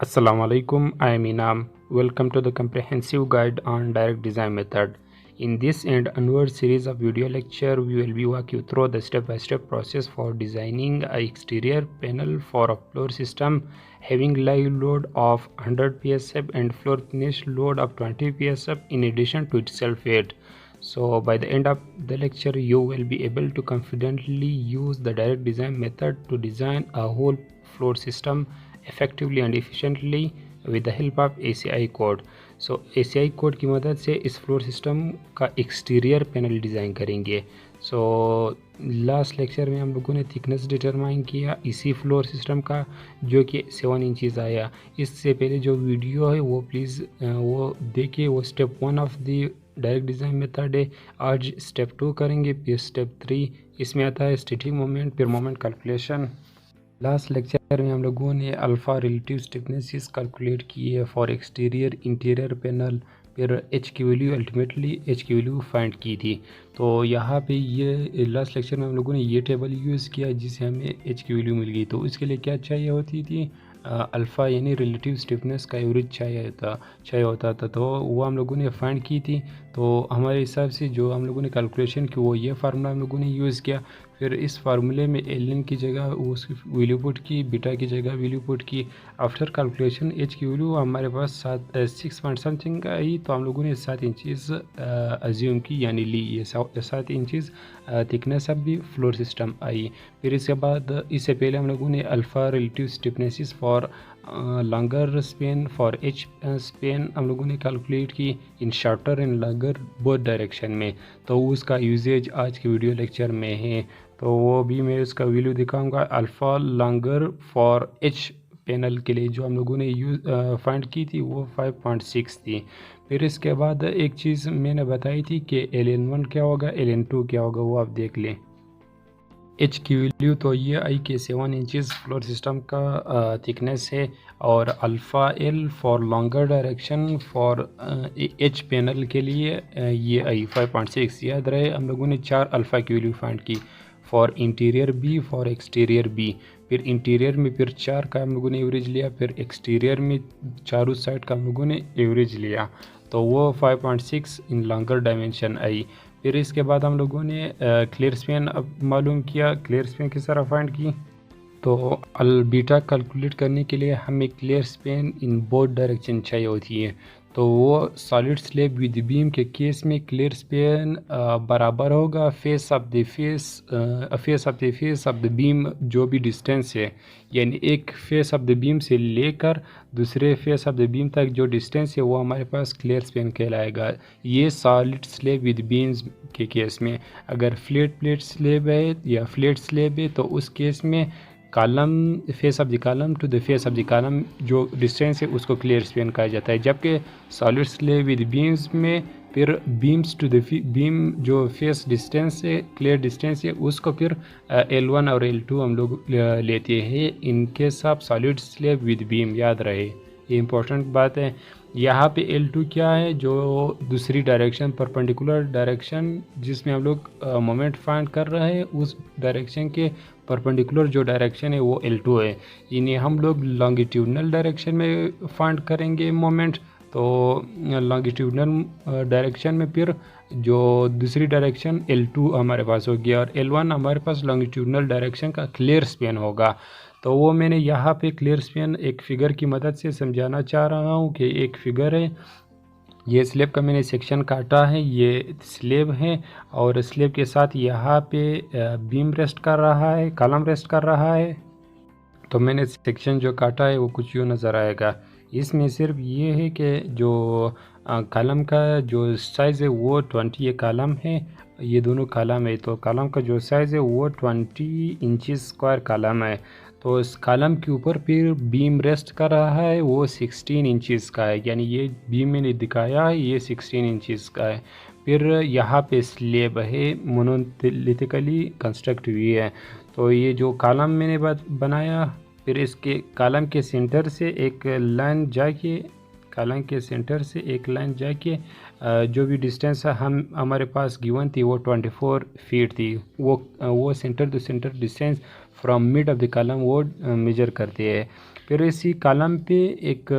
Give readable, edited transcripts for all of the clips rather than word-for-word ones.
Assalamu alaikum, I am Inam. Welcome to the comprehensive guide on direct design method. In this and onward series of video lecture, we will be walk you through the step-by-step process for designing an exterior panel for a floor system having live load of 100 psf and floor finish load of 20 psf in addition to its self weight. So by the end of the lecture, you will be able to confidently use the direct design method to design a whole floor system effectively and efficiently with the help of ACI code. So ACI code की मदद से इस floor system का exterior panel design करेंगे। So last lecture में हम लोगों ने थिकनेस डिटरमाइन किया इसी फ्लोर सिस्टम का, जो कि 7 इंचज़ आया। इससे पहले जो वीडियो है वो प्लीज़ वो देखिए, वो step 1 of the direct design method है। आज स्टेप 2 करेंगे, फिर स्टेप 3 इसमें आता है स्टिचिंग मोमेंट, फिर मोमेंट कैलकुलेशन। लास्ट लेक्चर में हम लोगों ने अल्फ़ा रिलेटिव स्टिफनेस कैलकुलेट की है फॉर एक्सटीरियर इंटीरियर पैनल, फिर एच की वैल्यू अल्टीमेटली एच की वैल्यू फाइंड की थी। तो यहाँ पे ये लास्ट लेक्चर में हम लोगों ने ये टेबल यूज़ किया जिससे हमें एच की वैल्यू मिल गई। तो इसके लिए क्या चाहिए होती थी, अल्फ़ा यानी रिलेटिव स्टिफनेस का एवरेज चाहिए होता था। तो वो हम लोगों ने फाइंड की थी। तो हमारे हिसाब से जो हम लोगों ने कैलकुलेशन की वो ये फार्मूला हम लोगों ने यूज़ किया। फिर इस फार्मूले में एल की जगह उसकी वैल्यू पुट की, बीटा की जगह वैल्यू पुट की। आफ्टर कैलकुलेशन एच की वैल्यू हमारे पास 6 पॉइंट समथिंग आई। तो हम लोगों ने 7 इंचज़ अज्यूम की, यानी ली ये 7 inches thickness of the floor system आई। फिर इसके बाद इससे पहले हम लोगों ने alpha relative stiffnesses for longer span for each span हम लोगों ने कैलकुलेट की in shorter and longer both direction में। तो उसका यूजेज आज के वीडियो लेक्चर में है, तो वो भी मैं उसका वैल्यू दिखाऊंगा। Alpha longer for H panel के लिए जो हम लोगों ने फाइंड की थी वो 5.6 थी। फिर इसके बाद एक चीज़ मैंने बताई थी कि LN1 क्या होगा, LN2 क्या होगा, वो आप देख लें। एच की वैल्यू तो ये आई कि 7 इंचज़ फ्लोर सिस्टम का थिकनेस है, और alpha L for longer direction for H panel के लिए ये आई 5.6। याद रहे हम लोगों ने 4 अल्फ़ा की वैल्यू फाइंड की, for interior B, for exterior B. फिर इंटीरियर में फिर 4 का हम लोगों ने एवरेज लिया, फिर एक्सटीरियर में चारों साइड का हम लोगों ने एवरेज लिया, तो वो 5.6 इन लॉन्गर डायमेंशन आई। फिर इसके बाद हम लोगों ने क्लियर स्पेन अब मालूम किया। क्लियर स्पेन किस तरह फाइंड की, तो बीटा कैलकुलेट करने के लिए हमें clear Spain in both direction चाहिए होती है। तो वो सॉलिड स्लैब विद बीम के केस में क्लियर स्पेन बराबर होगा फेस ऑफ द बीम जो भी डिस्टेंस है, यानी एक फेस ऑफ द बीम से लेकर दूसरे फेस ऑफ द बीम तक जो डिस्टेंस है वो हमारे पास क्लियर स्पेन कहलाएगा। ये सॉलिड स्लैब विद बीम्स के केस में। अगर फ्लैट प्लेट स्लैब है या फ्लैट स्लैब है तो उस केस में column face of the column to the face of the column जो डिस्टेंस है उसको क्लियर स्पेन कहा जाता है। जबकि सॉलिड स्लैब विद बीम्स में फिर बीम्स टू द बीम जो फेस डिस्टेंस है, क्लियर डिस्टेंस है, उसको फिर L1 और L2 हम लोग लेते हैं in case of solid slab with beam. याद रहे, ये इंपॉर्टेंट बात है। यहाँ पे L2 क्या है, जो दूसरी डायरेक्शन परपेंडिकुलर डायरेक्शन जिसमें हम लोग मोमेंट फाइंड कर रहे हैं, उस डायरेक्शन के परपेंडिकुलर जो डायरेक्शन है वो L2 है। इन्हें हम लोग लॉन्गिट्यूडनल डायरेक्शन में फाइंड करेंगे मोमेंट। तो लॉन्गिट्यूडनल डायरेक्शन में फिर जो दूसरी डायरेक्शन L2 हमारे पास होगी, और L1 हमारे पास लॉन्गिट्यूडनल डायरेक्शन का क्लियर स्पेन होगा। तो वो मैंने यहाँ पे क्लियर स्पेन एक फिगर की मदद से समझाना चाह रहा हूँ कि एक फिगर है, ये स्लेब का मैंने सेक्शन काटा है, ये स्लेब है और स्लेब के साथ यहाँ पे बीम रेस्ट कर रहा है, कॉलम रेस्ट कर रहा है। तो मैंने सेक्शन जो काटा है वो कुछ यूँ नज़र आएगा। इसमें सिर्फ ये है कि जो कॉलम का जो साइज़ है वो 20, ये कॉलम है, ये दोनों कॉलम है। तो कॉलम का जो साइज़ है वो 20 इंचज़ स्क्वायर कॉलम है। तो इस कॉलम के ऊपर फिर बीम रेस्ट कर रहा है, वो 16 इंचज़ का है, यानी ये बीम मैंने दिखाया है ये 16 इंचज़ का है। फिर यहाँ पे स्लेब है, मोनोलिथिकली कंस्ट्रक्ट हुई है। तो ये जो कॉलम मैंने बनाया, फिर इसके कॉलम के सेंटर से एक लाइन जाके, कॉलम के सेंटर से एक लाइन जाके जो भी डिस्टेंस हमारे पास गिवन थी वो 24 फीट थी। वो centre to centre distance from mid of the column वो मेजर करते हैं। फिर इसी कॉलम पे एक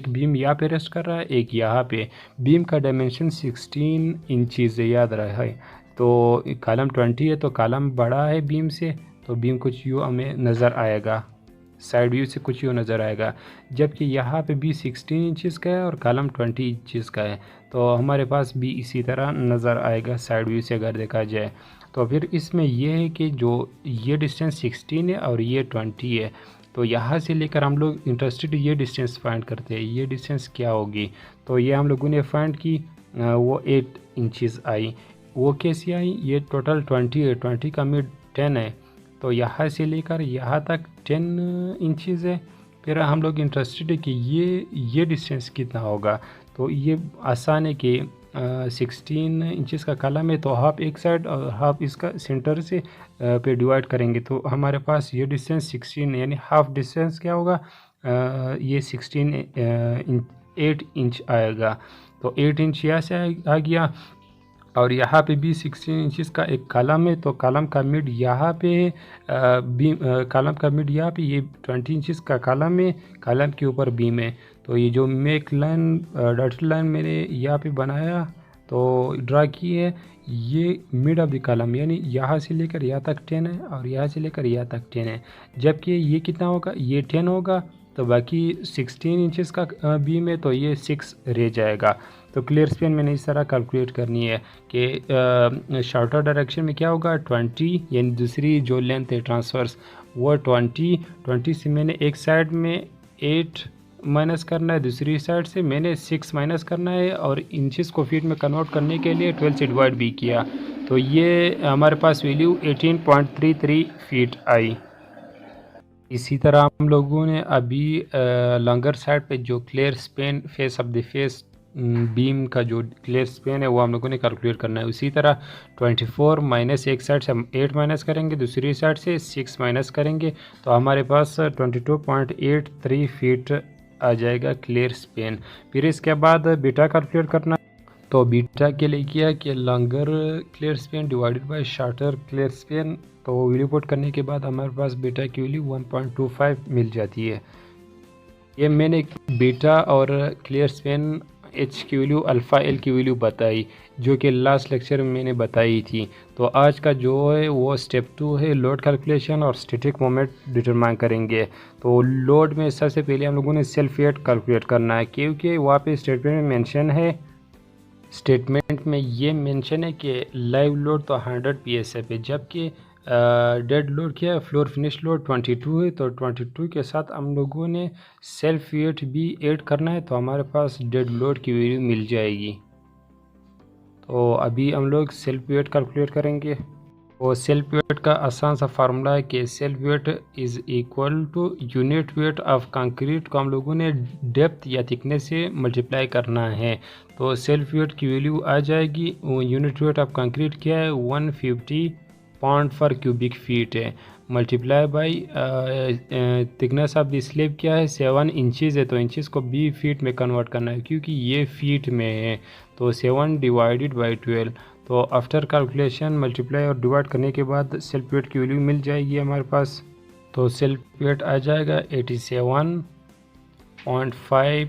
बीम यहाँ पे रेस्ट कर रहा है, एक यहाँ पे। बीम का डायमेंशन 16 इंचज़ है, याद रहा है। तो कॉलम 20 है तो कॉलम बड़ा है बीम से, तो बीम कुछ यूँ हमें नज़र आएगा, साइड व्यू से कुछ यूँ नज़र आएगा। जबकि यहाँ पे भी 16 इंचज़ का है और कॉलम 20 इंचज़ का है, तो हमारे पास भी इसी तरह नज़र आएगा साइड व्यू से अगर देखा जाए। तो फिर इसमें यह है कि जो ये डिस्टेंस 16 है और ये 20 है, तो यहाँ से लेकर हम लोग इंटरेस्टेड ये डिस्टेंस फाइंड करते हैं, ये डिस्टेंस क्या होगी। तो ये हम लोगों ने फाइंड की, वो 8 इंचज़ आई। वो कैसी आई, ये टोटल 20 है, 20 का मिड 10 है, तो यहाँ से लेकर यहाँ तक 10 इंचज़ है। फिर हम लोग इंटरेस्टेड है कि ये डिस्टेंस कितना होगा। तो ये आसान है कि 16 इंचज़ का कॉलम है, तो हाफ एक साइड और हाफ इसका सेंटर से पे डिवाइड करेंगे, तो हमारे पास ये डिस्टेंस 16 यानी हाफ डिस्टेंस क्या होगा, ये 8 इंच आएगा। तो 8 इंच यहाँ से आ गया, और यहाँ पे भी 16 इंचज़ का एक कॉलम है, तो कॉलम का मिड यहाँ पे है, कॉलम का मिड यहाँ पे, ये 20 इंचज़ का कॉलम है, कॉलम के ऊपर बीम है। तो ये जो मेक लाइन डॉटेड लाइन मैंने यहाँ पे बनाया तो ड्रा की है, ये मिड ऑफ द कॉलम यानी यहाँ से लेकर यहाँ तक 10 है और यहाँ से लेकर यहाँ तक 10 है। जबकि ये कितना होगा, ये 10 होगा, तो बाकी 16 इंचज़ का बीम है, तो ये 6 रह जाएगा। तो क्लियर स्पेन मैंने इस तरह कैलकुलेट करनी है कि शॉर्टर डायरेक्शन में क्या होगा, 20 यानी दूसरी जो लेंथ है ट्रांसवर्स वो 20 से मैंने एक साइड में 8 माइनस करना है, दूसरी साइड से मैंने 6 माइनस करना है, और इंचज़ को फीट में कन्वर्ट करने के लिए 12 से डिवाइड भी किया। तो ये हमारे पास वैल्यू 18.33 फीट आई। इसी तरह हम लोगों ने अभी लॉन्गर साइड पे जो clear Spain face of the face beam का जो क्लियर स्पेन है वो हम लोगों ने कैलकुलेट करना है। उसी तरह 24 माइनस एक साइड से हम 8 माइनस करेंगे, दूसरी साइड से 6 माइनस करेंगे, तो हमारे पास 22.83 फीट आ जाएगा क्लियर स्पेन। फिर इसके बाद बीटा कैलकुलेट करना, तो बीटा के लिए किया कि longer clear Spain divided by shorter clear Spain, तो वैल्यू पुट करने के बाद हमारे पास बीटा की वैल्यू 1.25 मिल जाती है। ये मैंने बीटा और क्लियर स्पेन एच की वैल्यू अल्फ़ा एल की वैल्यू बताई, जो कि लास्ट लेक्चर में मैंने बताई थी। तो आज का जो है वो स्टेप 2 है, लोड कैलकुलेशन और स्टैटिक मोमेंट डिटरमाइन करेंगे। तो लोड में सबसे पहले हम लोगों ने सेल्फ वेट कैलकुलेट करना है, क्योंकि वहाँ पे स्टेटमेंट में मेंशन है, स्टेटमेंट में ये मेंशन है कि लाइव लोड तो 100 psi है, जबकि डेड लोड क्या है, फ्लोर फिनिश लोड 22 है। तो 22 के साथ हम लोगों ने सेल्फ वेट भी ऐड करना है, तो हमारे पास डेड लोड की वैल्यू मिल जाएगी। तो अभी हम लोग सेल्फ वेट कैलकुलेट करेंगे। और सेल्फ वेट का आसान सा फार्मूला है कि self weight is equal to unit weight of concrete को हम लोगों ने डेप्थ या थिकनेस से मल्टीप्लाई करना है। तो सेल्फ वेट की वैल्यू आ जाएगी, यूनिट वेट ऑफ कंक्रीट क्या है, 150 पाउंड पर क्यूबिक फीट है, multiply by thickness of the slab क्या है, 7 इंचज़ है, तो इंचज़ को भी फीट में कन्वर्ट करना है क्योंकि ये फीट में है। तो 7 डिवाइडेड बाई 12, तो आफ्टर कैलकुलेशन मल्टीप्लाई और डिवाइड करने के बाद सेल्फ वेट की वैल्यू मिल जाएगी हमारे पास। तो सेल्फ वेट आ जाएगा 87.5,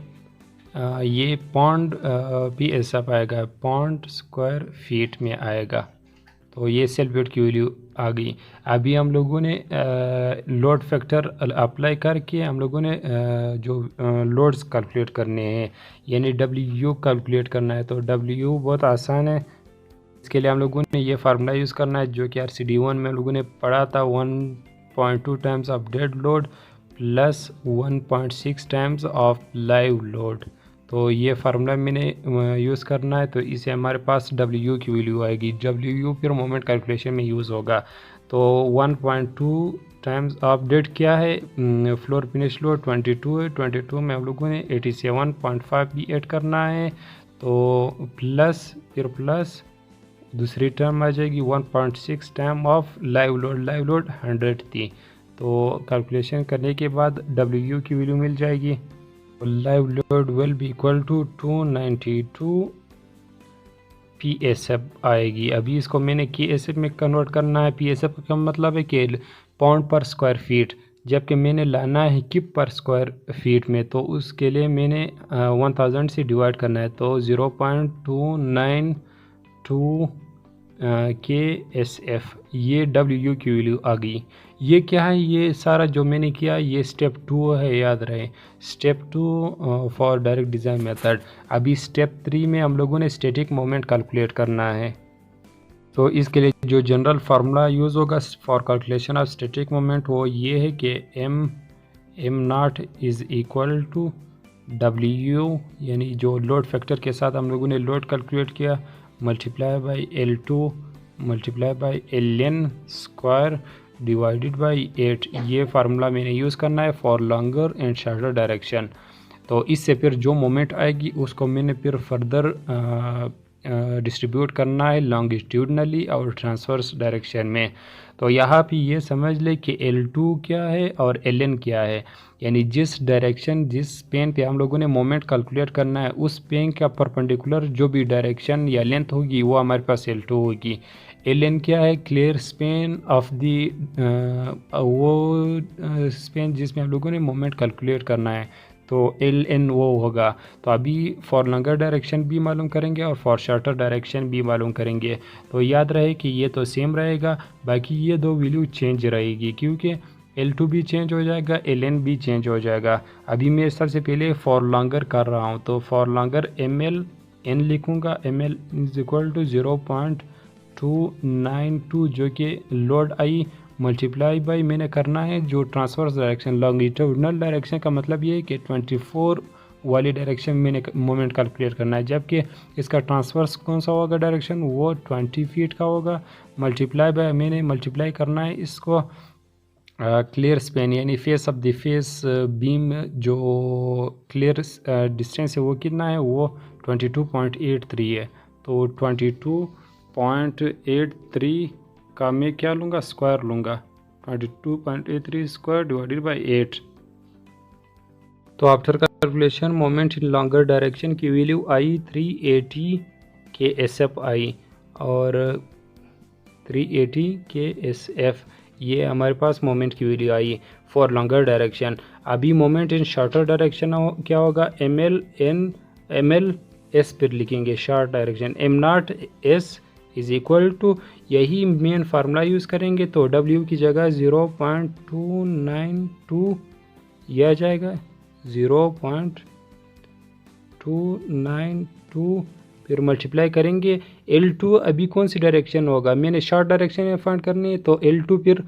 ये पाउंड PSI आएगा, पाउंड स्क्वायर फीट में आएगा। तो ये सेल्फ वेट की वैल्यू आ गई। अभी हम लोगों ने लोड फैक्टर अप्लाई करके हम लोगों ने जो लोड्स कैलकुलेट करने हैं यानी डब्ल्यू कैलकुलेट करना है। तो डब्ल्यू बहुत आसान है, इसके लिए हम लोगों ने ये फार्मूला यूज़ करना है जो कि RCD1 में हम लोगों ने पढ़ा था, 1.2 times of dead load plus 1.6 times of live load. तो ये फार्मूला मैंने यूज़ करना है, तो इसे हमारे पास W की वैल्यू आएगी। W फिर मोमेंट कैलकुलेशन में यूज़ होगा। तो 1.2 टाइम्स ऑफ डेड क्या है, फ्लोर फिनिश लोड 22 है, 22 में हम लोगों ने 87.5 भी ऐड करना है। तो प्लस फिर प्लस दूसरी टर्म आ जाएगी 1.6 टाइम ऑफ लाइव लोड 100 थी। तो कैलकुलेशन करने के बाद W की वैल्यू मिल जाएगी। Live load will be equal to 292 PSF आएगी। अभी इसको मैंने KSF में कन्वर्ट करना है। PSF का मतलब है कि पाउंड पर स्क्वायर फीट, जबकि मैंने लाना है किप पर स्क्वायर फीट में, तो उसके लिए मैंने 1000 से डिवाइड करना है, तो 0.292 KSF, ये W की वैल्यू आ गई। ये क्या है, ये सारा जो मैंने किया ये स्टेप 2 है, याद रहे, step 2 for direct design method. अभी स्टेप 3 में हम लोगों ने स्टैटिक मोमेंट कैलकुलेट करना है। तो इसके लिए जो जनरल फार्मूला यूज़ होगा for calculation of static moment वो ये है कि M nought is equal to W, यानी जो लोड फैक्टर के साथ हम लोगों ने लोड कैलकुलेट किया, multiply by L2 multiply by Ln square divided by 8। ये फार्मूला मैंने यूज़ करना है for longer and shorter direction. तो इससे फिर जो मोमेंट आएगी उसको मैंने फिर फर्दर डिस्ट्रीब्यूट करना है लॉन्गिट्यूडनली और ट्रांसवर्स डायरेक्शन में। तो यहाँ पे ये समझ ले कि L2 क्या है और Ln क्या है, यानी जिस डायरेक्शन जिस पेन पे हम लोगों ने मोमेंट कैलकुलेट करना है उस पेन का परपेंडिकुलर जो भी डायरेक्शन या लेंथ होगी वो हमारे पास L2 होगी। Ln क्या है, क्लियर स्पेन ऑफ दी वो स्पेन जिसमें हम लोगों ने मोमेंट कैलकुलेट करना है, तो Ln वो होगा। तो अभी फॉर लॉन्गर डायरेक्शन भी मालूम करेंगे और फॉर शॉर्टर डायरेक्शन भी मालूम करेंगे। तो याद रहे कि ये तो सेम रहेगा, बाकी ये दो वैल्यू चेंज रहेगी क्योंकि L2 भी चेंज हो जाएगा, Ln भी चेंज हो जाएगा। अभी मैं सबसे पहले फॉर लॉन्गर कर रहा हूँ, तो फॉर लॉन्गर MLn लिखूँगा, ML इज इक्वल टू 0.292 जो कि लोड आई मल्टीप्लाई बाई मैंने करना है जो ट्रांसवर्स डायरेक्शन। लॉन्गिट्यूडनल डायरेक्शन का मतलब ये है कि 24 वाली डायरेक्शन में मैंने मोमेंट कैलकुलेट करना है, जबकि इसका ट्रांसवर्स कौन सा होगा डायरेक्शन, वो 20 फीट का होगा। मल्टीप्लाई बाय मैंने मल्टीप्लाई करना है इसको क्लियर स्पेन यानी face of the face beam जो क्लियर डिस्टेंस है वो कितना है, वो 22.83 है। तो 22.83 का मैं क्या लूँगा, स्क्वायर लूँगा, 22.83 स्क्वायर डिवाइडेड बाई 8। तो after calculation moment in longer direction की वैल्यू आई 380 KSF आई, और 380 KSF ये हमारे पास मोमेंट की वैल्यू आई फॉर लॉन्गर डायरेक्शन। अभी मोमेंट इन शॉर्टर डायरेक्शन क्या होगा, ML S पर लिखेंगे short direction, M nought S is equal to, यही मेन फार्मूला यूज़ करेंगे, तो W की जगह 0.292 यह आ जाएगा, 0.292 फिर मल्टीप्लाई करेंगे। L2 अभी कौन सी डायरेक्शन होगा, मैंने शॉर्ट डायरेक्शन में फाइंड करनी है, तो L2 फिर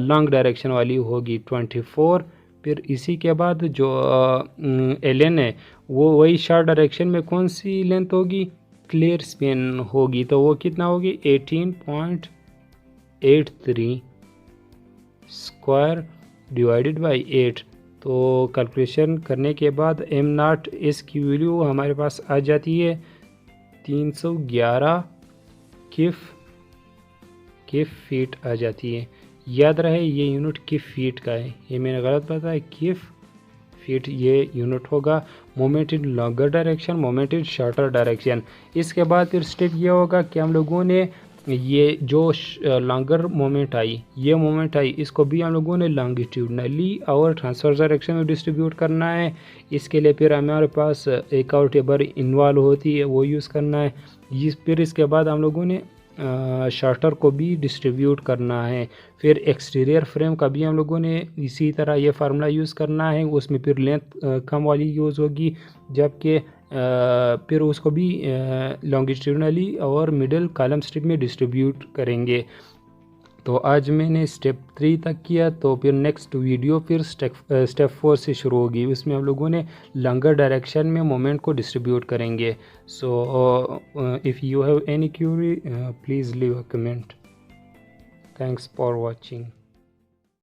लॉन्ग डायरेक्शन वाली होगी 24। फिर इसी के बाद जो Ln है वो वही शॉर्ट डायरेक्शन में कौन सी लेंथ होगी, क्लियर स्पेन होगी, तो वो कितना होगी 18.83 स्क्वायर डिवाइडेड बाई 8। तो कैलकुलेशन करने के बाद M नॉट S की वैल्यू हमारे पास आ जाती है 311 किफ फीट आ जाती है। याद रहे ये यूनिट किफ फीट का है, ये मैंने गलत बताया, किफ फीट ये यूनिट होगा। Moment in longer direction, moment in shorter direction. इसके बाद फिर स्टेप ये होगा कि हम लोगों ने ये जो लॉन्गर मोमेंट आई, ये मोमेंट आई, इसको भी हम लोगों ने लॉन्गिट्यूडनली और ट्रांसवर्स डायरेक्शन में डिस्ट्रीब्यूट करना है। इसके लिए फिर हमारे पास एक और टेबल इन्वॉल्व होती है, वो यूज़ करना है। फिर इसके बाद हम लोगों ने शॉर्टर को भी डिस्ट्रीब्यूट करना है। फिर एक्सटीरियर फ्रेम का भी हम लोगों ने इसी तरह ये फार्मूला यूज़ करना है, उसमें फिर लेंथ कम वाली यूज़ होगी, जबकि फिर उसको भी लॉन्गिट्यूडनली और मिडिल कॉलम स्ट्रिप में डिस्ट्रीब्यूट करेंगे। तो आज मैंने स्टेप 3 तक किया, तो फिर नेक्स्ट वीडियो फिर स्टेप 4 से शुरू होगी, उसमें हम लोगों ने लॉन्गर डायरेक्शन में मोमेंट को डिस्ट्रीब्यूट करेंगे। So if you have any Curie please leave a comment. Thanks for watching.